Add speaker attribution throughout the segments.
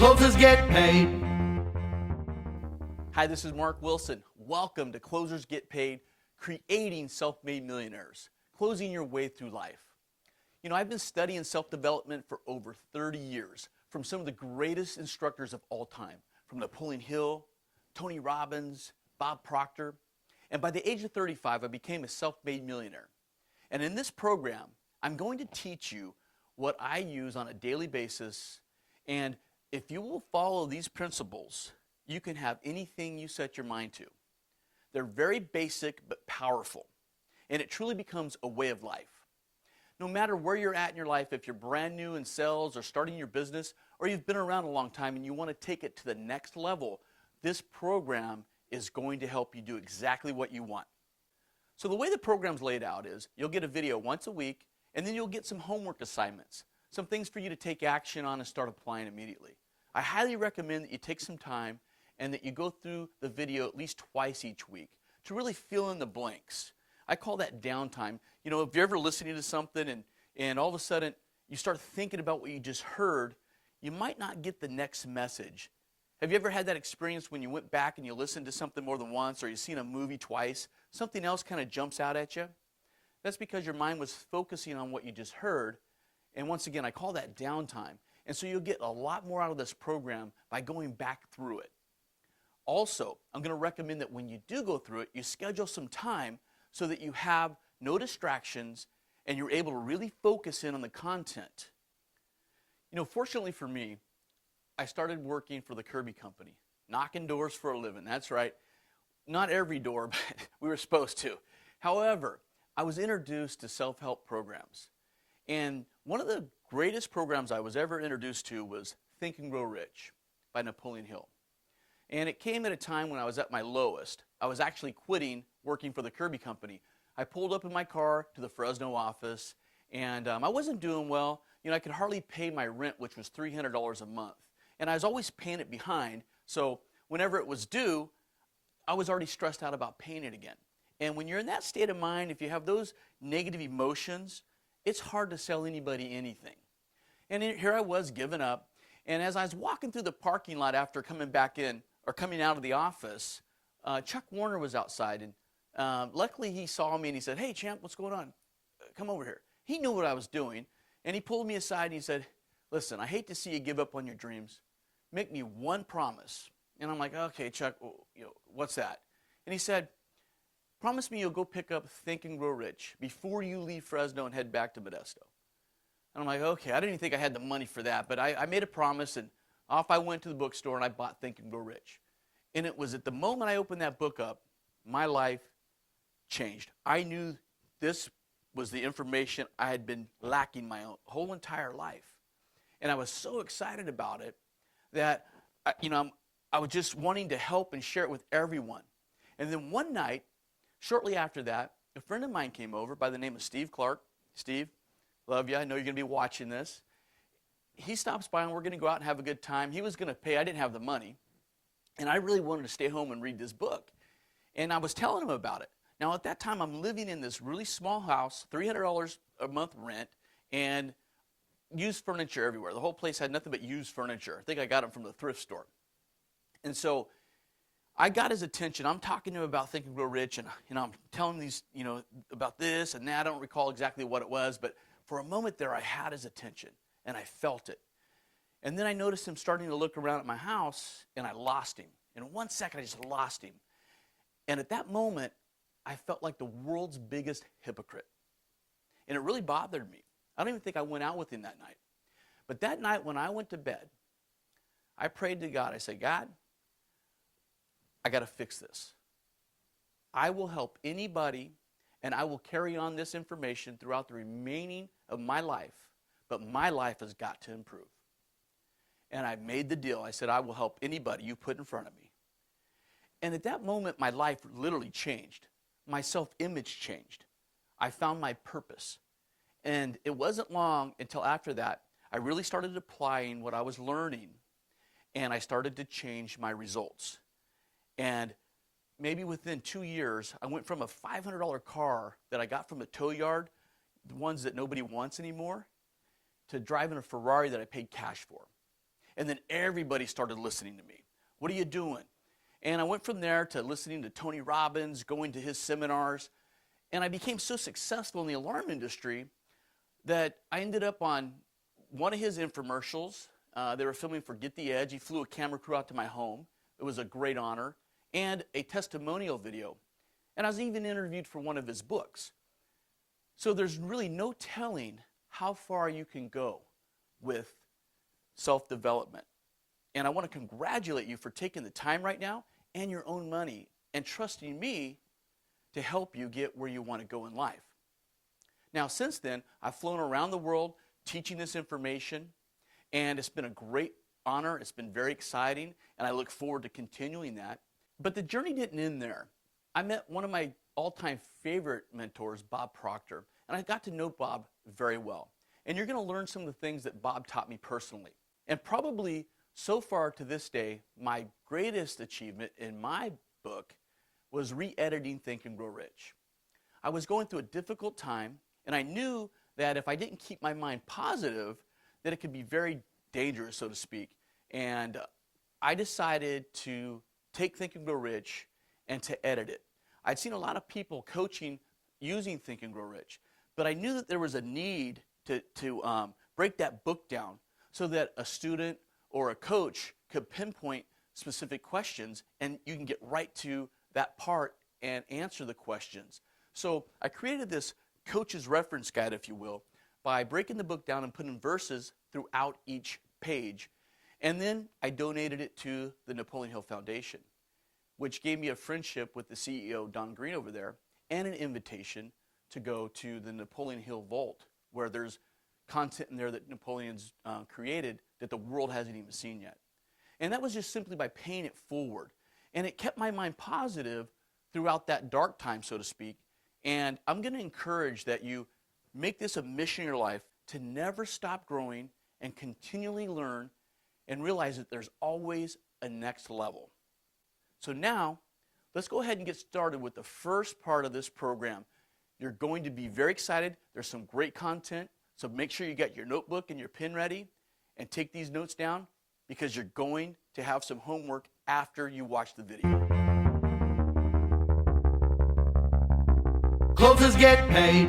Speaker 1: Closers Get Paid.
Speaker 2: Hi, this is Mark Wilson. Welcome to Closers Get Paid, creating self-made millionaires, closing your way through life. You know, I've been studying self-development for over 30 years from some of the greatest instructors of all time, from Napoleon Hill, Tony Robbins, Bob Proctor. And by the age of 35, I became a self-made millionaire. And in this program, I'm going to teach you what I use on a daily basis. And if you will follow these principles, you can have anything you set your mind to. They're very basic but powerful, and it truly becomes a way of life. No matter where you're at in your life, if you're brand new in sales or starting your business, or you've been around a long time and you want to take it to the next level, this program is going to help you do exactly what you want. So the way the program's laid out is you'll get a video once a week, and then you'll get some homework assignments, some things for you to take action on and start applying immediately. I highly recommend that you take some time and that you go through the video at least twice each week to really fill in the blanks. I call that downtime. You know, if you're ever listening to something and all of a sudden you start thinking about what you just heard, you might not get the next message. Have you ever had that experience when you went back and you listened to something more than once, or you've seen a movie twice, something else kind of jumps out at you? That's because your mind was focusing on what you just heard. And once again, I call that downtime. And so you'll get a lot more out of this program by going back through it. Also, I'm going to recommend that when you do go through it, you schedule some time so that you have no distractions and you're able to really focus in on the content. You know, fortunately for me, I started working for the Kirby Company, knocking doors for a living. That's right. Not every door, but we were supposed to. However, I was introduced to self-help programs. And one of the greatest programs I was ever introduced to was Think and Grow Rich by Napoleon Hill. And it came at a time when I was at my lowest. I was actually quitting working for the Kirby Company. I pulled up in my car to the Fresno office, and I wasn't doing well. You know, I could hardly pay my rent, which was $300 a month. And I was always paying it behind, so whenever it was due, I was already stressed out about paying it again. And when you're in that state of mind, if you have those negative emotions, it's hard to sell anybody anything. And here I was giving up, and as I was walking through the parking lot after coming back in, or coming out of the office, Chuck Warner was outside, and luckily he saw me and he said, "Hey, champ, what's going on? Come over here." He knew what I was doing, and he pulled me aside and he said, "Listen, I hate to see you give up on your dreams. Make me one promise." And I'm like, "Okay, Chuck, what's that?" And he said, "Promise me you'll go pick up Think and Grow Rich before you leave Fresno and head back to Modesto." And I'm like, okay, I didn't even think I had the money for that, but I made a promise, and off I went to the bookstore and I bought Think and Grow Rich. And it was at the moment I opened that book up, my life changed. I knew this was the information I had been lacking my whole entire life. And I was so excited about it that, I was just wanting to help and share it with everyone. And then one night, shortly after that, a friend of mine came over by the name of Steve Clark. Steve, love you. I know you're going to be watching this. He stops by and we're going to go out and have a good time. He was going to pay. I didn't have the money. And I really wanted to stay home and read this book. And I was telling him about it. Now, at that time, I'm living in this really small house, $300 a month rent, and used furniture everywhere. The whole place had nothing but used furniture. I think I got it from the thrift store. And so I got his attention. I'm talking to him about Think and Grow Rich, and I'm telling him these, about this and that. I don't recall exactly what it was, but for a moment there, I had his attention, and I felt it. And then I noticed him starting to look around at my house, and I lost him. In 1 second, I just lost him. And at that moment, I felt like the world's biggest hypocrite. And it really bothered me. I don't even think I went out with him that night. But that night when I went to bed, I prayed to God. I said, "God, I got to fix this. I will help anybody, and I will carry on this information throughout the remaining of my life, but my life has got to improve." And I made the deal. I said, "I will help anybody you put in front of me." And at that moment, my life literally changed. My self-image changed. I found my purpose. And it wasn't long until after that, I really started applying what I was learning, and I started to change my results. And maybe within 2 years, I went from a $500 car that I got from the tow yard, the ones that nobody wants anymore, to driving a Ferrari that I paid cash for. And then everybody started listening to me. What are you doing? And I went from there to listening to Tony Robbins, going to his seminars, and I became so successful in the alarm industry that I ended up on one of his infomercials. They were filming for Get the Edge. He flew a camera crew out to my home. It was a great honor. And a testimonial video. And I was even interviewed for one of his books. So there's really no telling how far you can go with self-development. And I want to congratulate you for taking the time right now and your own money and trusting me to help you get where you want to go in life. Now, since then, I've flown around the world teaching this information, and it's been a great honor. It's been very exciting, and I look forward to continuing that. But the journey didn't end there. I met one of my all-time favorite mentors, Bob Proctor, and I got to know Bob very well. And you're going to learn some of the things that Bob taught me personally. And probably so far to this day, my greatest achievement in my book was re-editing Think and Grow Rich. I was going through a difficult time, and I knew that if I didn't keep my mind positive, that it could be very dangerous, so to speak. And I decided to take Think and Grow Rich and to edit it. I'd seen a lot of people coaching using Think and Grow Rich, but I knew that there was a need to break that book down so that a student or a coach could pinpoint specific questions and you can get right to that part and answer the questions. So I created this coach's reference guide, if you will, by breaking the book down and putting verses throughout each page. And then I donated it to the Napoleon Hill Foundation, which gave me a friendship with the CEO, Don Green, over there, and an invitation to go to the Napoleon Hill Vault, where there's content in there that Napoleon's created that the world hasn't even seen yet. And that was just simply by paying it forward. And it kept my mind positive throughout that dark time, so to speak. And I'm going to encourage that you make this a mission in your life to never stop growing and continually learn and realize that there's always a next level. So now, let's go ahead and get started with the first part of this program. You're going to be very excited. There's some great content. So make sure you got your notebook and your pen ready and take these notes down because you're going to have some homework after you watch the video.
Speaker 1: Closers get paid.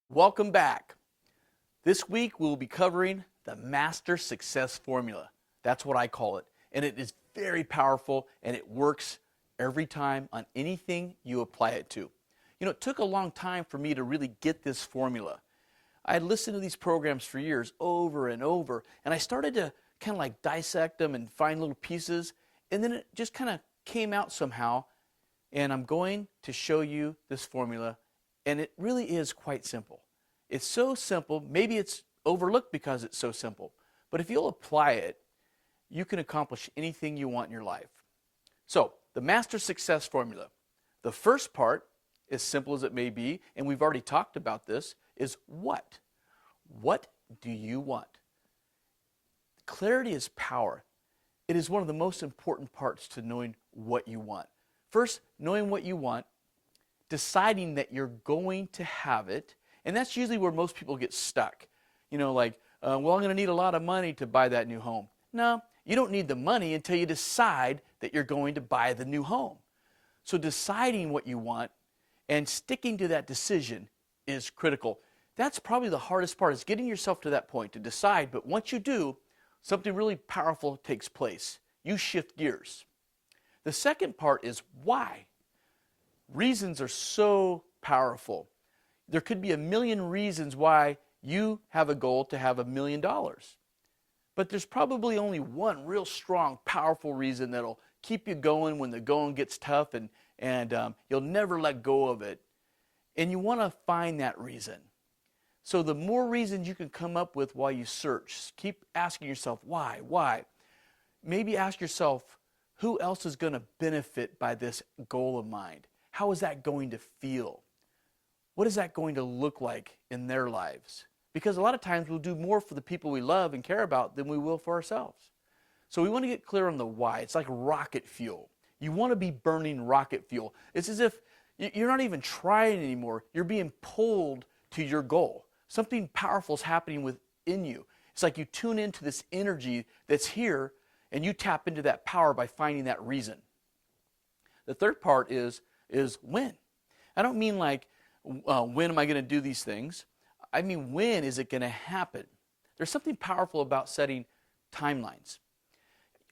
Speaker 2: Welcome back. This week we'll be covering the Master Success Formula. That's what I call it. And it is very powerful and it works every time on anything you apply it to. You know, it took a long time for me to really get this formula. I had listened to these programs for years over and over, and I started to kind of like dissect them and find little pieces, and then it just kind of came out somehow, and I'm going to show you this formula, and it really is quite simple. It's so simple, maybe it's overlooked because it's so simple, but if you'll apply it, you can accomplish anything you want in your life. So, the Master Success Formula. The first part, as simple as it may be, and we've already talked about this, is what? What do you want? Clarity is power. It is one of the most important parts to knowing what you want. First, knowing what you want, deciding that you're going to have it, and that's usually where most people get stuck. You know, like, well, I'm going to need a lot of money to buy that new home. No, you don't need the money until you decide that you're going to buy the new home. So deciding what you want and sticking to that decision is critical. That's probably the hardest part, is getting yourself to that point to decide. But once you do, something really powerful takes place. You shift gears. The second part is why. Reasons are so powerful. There could be a million reasons why you have a goal to have $1 million. But there's probably only one real strong, powerful reason that'll keep you going when the going gets tough, and you'll never let go of it. And you want to find that reason. So the more reasons you can come up with while you search, keep asking yourself, why? Maybe ask yourself, who else is going to benefit by this goal of mine? How is that going to feel? What is that going to look like in their lives? Because a lot of times we'll do more for the people we love and care about than we will for ourselves. So we want to get clear on the why. It's like rocket fuel. You want to be burning rocket fuel. It's as if you're not even trying anymore. You're being pulled to your goal. Something powerful is happening within you. It's like you tune into this energy that's here and you tap into that power by finding that reason. The third part is when. I don't mean like, when am I going to do these things? I mean, when is it going to happen? There's something powerful about setting timelines.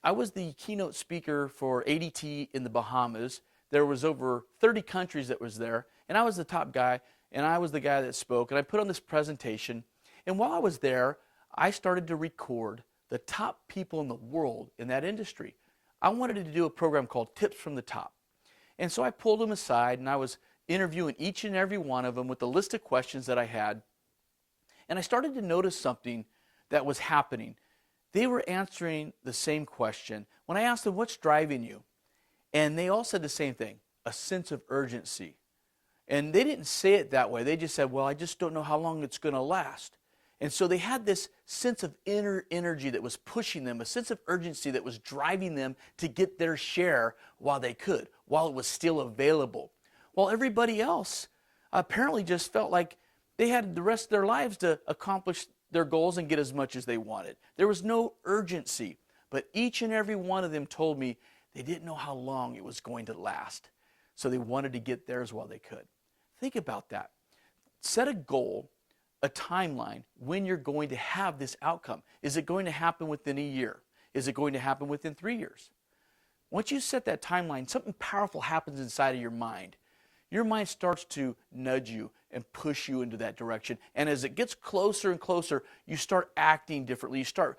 Speaker 2: I was the keynote speaker for ADT in the Bahamas. There was over 30 countries that was there, and I was the top guy, and I was the guy that spoke, and I put on this presentation. And while I was there, I started to record the top people in the world in that industry. I wanted to do a program called Tips from the Top. And so I pulled them aside, and I was interviewing each and every one of them with a list of questions that I had. And I started to notice something that was happening. They were answering the same question. When I asked them, what's driving you? And they all said the same thing, a sense of urgency. And they didn't say it that way. They just said, well, I just don't know how long it's going to last. And so they had this sense of inner energy that was pushing them, a sense of urgency that was driving them to get their share while they could, while it was still available. While everybody else apparently just felt like they had the rest of their lives to accomplish their goals and get as much as they wanted. There was no urgency, but each and every one of them told me they didn't know how long it was going to last. So they wanted to get theirs while they could. Think about that. Set a goal, a timeline, when you're going to have this outcome. Is it going to happen within a year? Is it going to happen within 3 years? Once you set that timeline, something powerful happens inside of your mind. Your mind starts to nudge you and push you into that direction. And as it gets closer and closer, you start acting differently. You start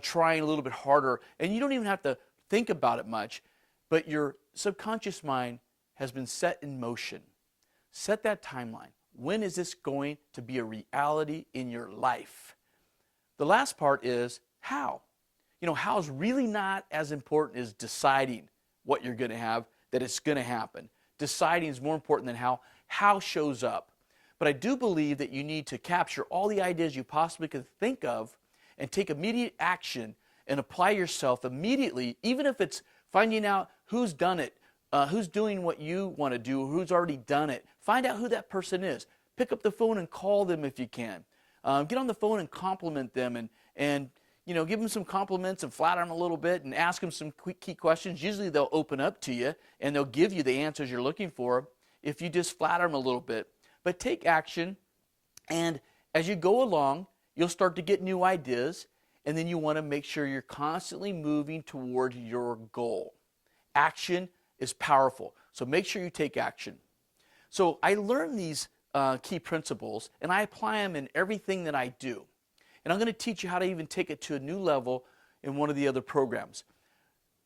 Speaker 2: trying a little bit harder. And you don't even have to think about it much, but your subconscious mind has been set in motion. Set that timeline. When is this going to be a reality in your life? The last part is how. How is really not as important as deciding what you're going to have, that it's going to happen. Deciding is more important than how. How shows up. But I do believe that you need to capture all the ideas you possibly could think of and take immediate action and apply yourself immediately, even if it's finding out who's done it, who's doing what you want to do, who's already done it. Find out who that person is. Pick up the phone and call them if you can. Get on the phone and compliment them and give them some compliments and flatter them a little bit and ask them some key questions. Usually they'll open up to you and they'll give you the answers you're looking for if you just flatter them a little bit. But take action, and as you go along, you'll start to get new ideas, and then you want to make sure you're constantly moving toward your goal. Action is powerful, so make sure you take action. So I learned these key principles, and I apply them in everything that I do. And I'm going to teach you how to even take it to a new level in one of the other programs.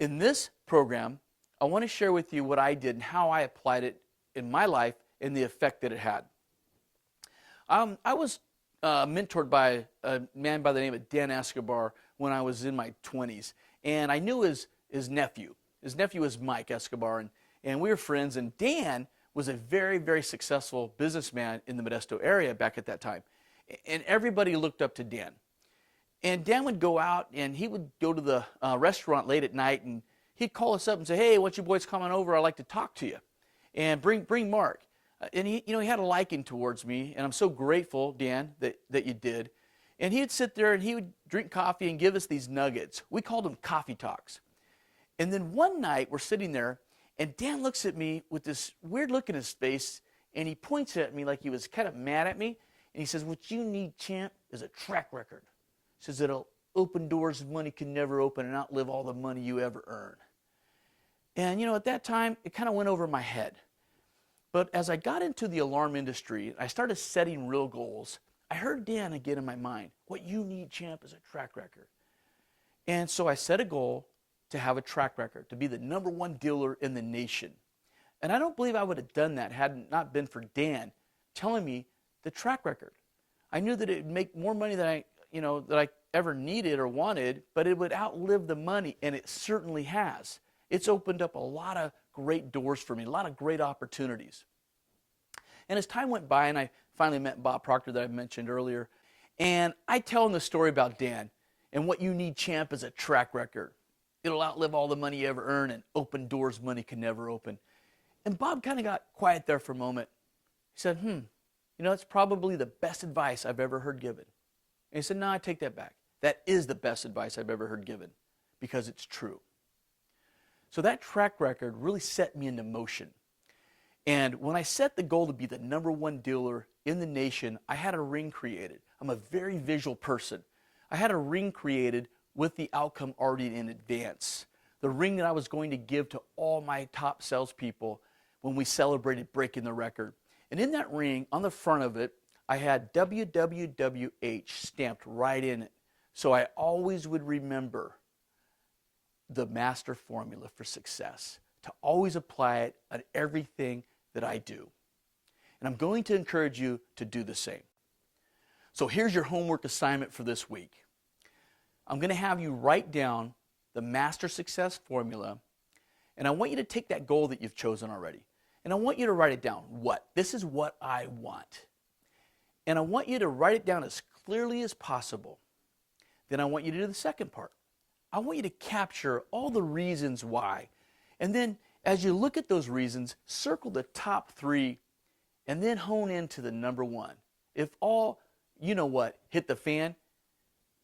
Speaker 2: In this program, I want to share with you what I did and how I applied it in my life and the effect that it had. I was mentored by a man by the name of Dan Escobar when I was in my 20s. And I knew his nephew. His nephew was Mike Escobar, and we were friends. And Dan was a very, very successful businessman in the Modesto area back at that time. And everybody looked up to Dan. And Dan would go out, and he would go to the restaurant late at night, and he'd call us up and say, hey, why don't you boys come on over? I'd like to talk to you. And bring Mark. And he had a liking towards me, and I'm so grateful, Dan, that you did. And he'd sit there, and he would drink coffee and give us these nuggets. We called them coffee talks. And then one night, we're sitting there, and Dan looks at me with this weird look in his face, and he points at me like he was kind of mad at me. And he says, what you need, champ, is a track record. He says, it'll open doors money can never open and outlive all the money you ever earn. And, at that time, it kind of went over my head. But as I got into the alarm industry, I started setting real goals. I heard Dan again in my mind. What you need, champ, is a track record. And so I set a goal to have a track record, to be the #1 dealer in the nation. And I don't believe I would have done that had it not been for Dan telling me the track record. I knew that it would make more money than I ever needed or wanted, but it would outlive the money, and it certainly has. It's opened up a lot of great doors for me, a lot of great opportunities. And as time went by, and I finally met Bob Proctor that I mentioned earlier, and I tell him the story about Dan, and what you need, champ, is a track record. It'll outlive all the money you ever earn and open doors money can never open. And Bob kind of got quiet there for a moment. He said, it's probably the best advice I've ever heard given. And he said, no, I take that back. That is the best advice I've ever heard given because it's true. So that track record really set me into motion. And when I set the goal to be the #1 dealer in the nation, I had a ring created. I'm a very visual person. I had a ring created with the outcome already in advance. The ring that I was going to give to all my top salespeople when we celebrated breaking the record. And in that ring, on the front of it, I had WWWH stamped right in it. So I always would remember the master formula for success, to always apply it on everything that I do. And I'm going to encourage you to do the same. So here's your homework assignment for this week. I'm going to have you write down the master success formula, and I want you to take that goal that you've chosen already, and I want you to write it down. What? This is what I want. And I want you to write it down as clearly as possible. Then I want you to do the second part. I want you to capture all the reasons why. And then as you look at those reasons, circle the top 3 and then hone into the #1. If all, hit the fan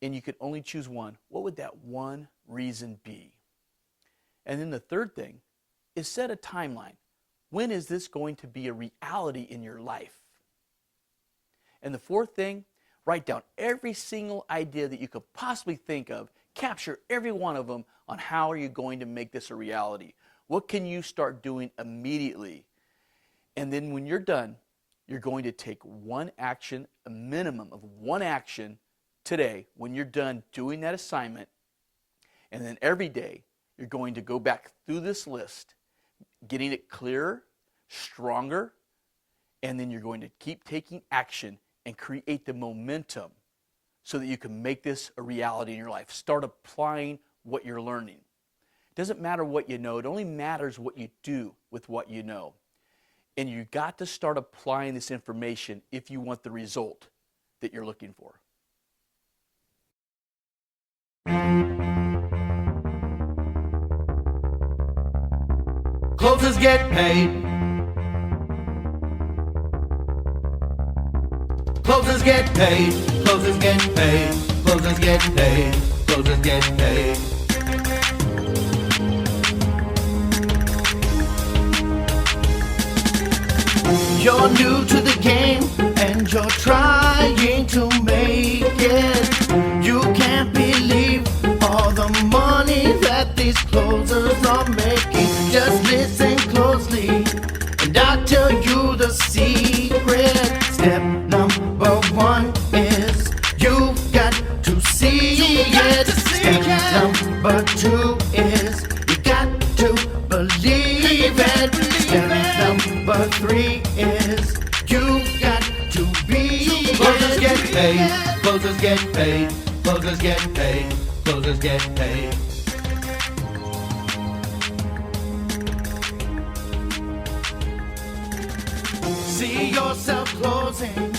Speaker 2: and you could only choose one, what would that one reason be? And then the third thing is set a timeline. When is this going to be a reality in your life? And the fourth thing, write down every single idea that you could possibly think of. Capture every one of them on how are you going to make this a reality. What can you start doing immediately? And then when you're done, you're going to take one action, a minimum of one action today when you're done doing that assignment. And then every day, you're going to go back through this list, getting it clearer, stronger, and then you're going to keep taking action and create the momentum so that you can make this a reality in your life. Start applying what you're learning. It doesn't matter what you know. It only matters what you do with what you know. And you got to start applying this information if you want the result that you're looking for.
Speaker 1: Closers get paid. Closers get paid. Closers get paid. Closers get paid. Closers get paid. You're new to the game and you're trying to make it. You can't believe all the money that these closers are making. Just listen closely and I'll tell you the secret. Step #1 is you've got to see it. Step #2 is you got to believe it. Step #3 is you've got to be it. Closers get paid. Closers get paid. Closers get paid. Closers get paid. See yourself closing